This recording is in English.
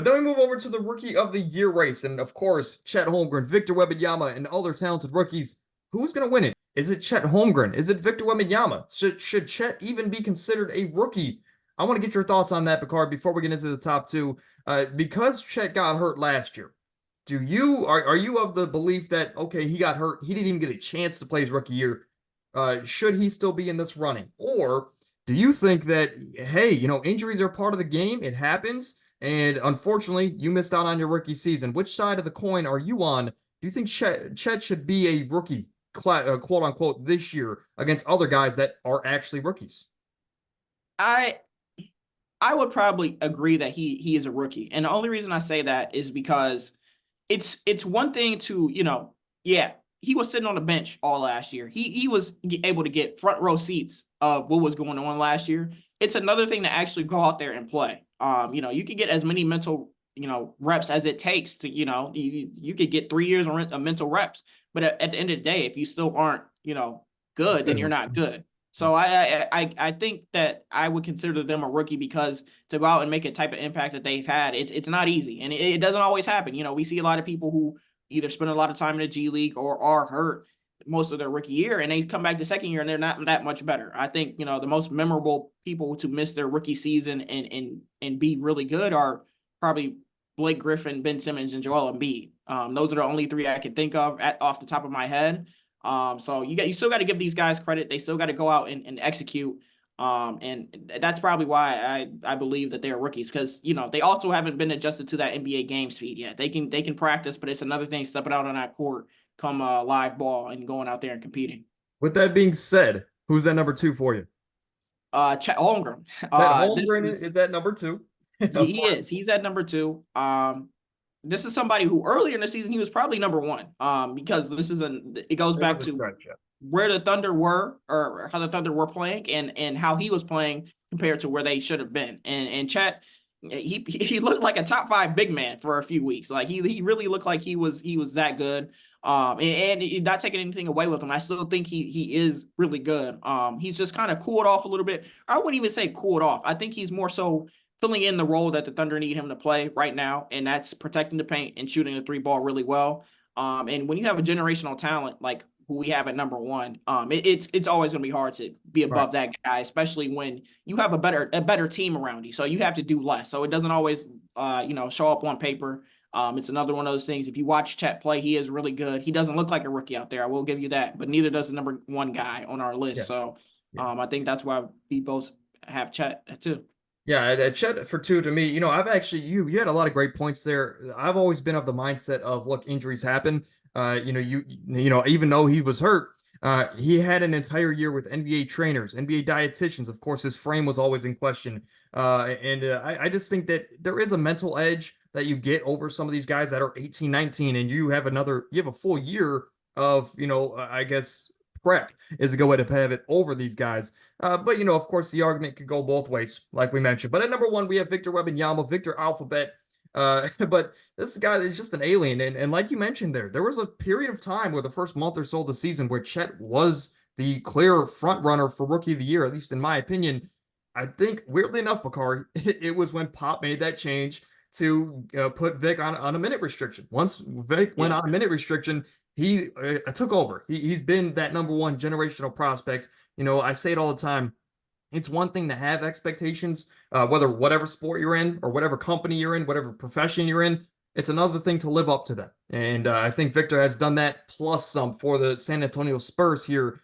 Then we move over to the Rookie of the Year race. And of course, Chet Holmgren, Victor Wembanyama, and other talented rookies. Who's going to win it? Is it Chet Holmgren? Is it Victor Wembanyama? Should Chet even be considered a rookie? I want to get your thoughts on that, Picard, before we get into the top two. Because Chet got hurt last year, are you of the belief that, okay, he got hurt, he didn't even get a chance to play his rookie year? Should he still be in this running? Or do you think that, hey, injuries are part of the game, it happens, and unfortunately, you missed out on your rookie season? Which side of the coin are you on? Do you think Chet should be a rookie, quote unquote, this year against other guys that are actually rookies? I I would probably agree that he is a rookie. And the only reason I say that is because it's one thing to, yeah, he was sitting on the bench all last year. He was able to get front row seats of what was going on last year. It's another thing to actually go out there and play. You can get as many mental, reps as it takes to, you could get 3 years of mental reps. But at the end of the day, if you still aren't, good, then you're not good. So I think that I would consider them a rookie because to go out and make a type of impact that they've had, it's not easy, and it doesn't always happen. We see a lot of people who either spend a lot of time in the G League or are hurt most of their rookie year, and they come back the second year and they're not that much better. I think the most memorable people to miss their rookie season and be really good are probably Blake Griffin, Ben Simmons, and Joel Embiid. Those are the only three I can think of off the top of my head. So you still got to give these guys credit. They still got to go out and execute. And that's probably why I believe that they're rookies because they also haven't been adjusted to that NBA game speed yet. They can practice, but it's another thing stepping out on that court come live ball and going out there and competing. With that being said, who's that number two for you? Chet Holmgren. That This Holmgren is is that number two? Of he course. is. He's at number two. This is somebody who earlier in the season he was probably number one. Because it goes There back was a to stretch, yeah. where the Thunder were or how the Thunder were playing and how he was playing compared to where they should have been. And Chet, he looked like a top five big man for a few weeks. Like he really looked like he was that good. And not taking anything away with him. I still think he is really good. He's just kind of cooled off a little bit. I wouldn't even say cooled off. I think he's more so filling in the role that the Thunder need him to play right now, and that's protecting the paint and shooting the three ball really well. And when you have a generational talent like who we have at number one, it's always going to be hard to be Right. above that guy, especially when you have a better team around you. So you have to do less. So it doesn't always show up on paper. It's another one of those things. If you watch Chet play, he is really good. He doesn't look like a rookie out there. I will give you that, but neither does the number one guy on our list. Yeah. So Yeah. I think that's why we both have Chet too. Yeah, Chet for two to me. I've actually you had a lot of great points there. I've always been of the mindset of look, injuries happen. Even though he was hurt, he had an entire year with NBA trainers, NBA dietitians. Of course, his frame was always in question. And I just think that there is a mental edge that you get over some of these guys that are 18, 19, and you have a full year of, I guess prep is a good way to have it over these guys. But of course, the argument could go both ways, like we mentioned. But at number one, we have Victor Wembanyama, Victor Alphabet. But this guy is just an alien. And like you mentioned there was a period of time where the first month or so of the season where Chet was the clear front runner for Rookie of the Year, at least in my opinion. I think, weirdly enough, Bakari, it was when Pop made that change to put Vic on a minute restriction. Once Vic went on a minute restriction, he took over. He's been that number one generational prospect. I say it all the time. It's one thing to have expectations, whatever sport you're in or whatever company you're in, whatever profession you're in. It's another thing to live up to them. And I think Victor has done that plus some for the San Antonio Spurs here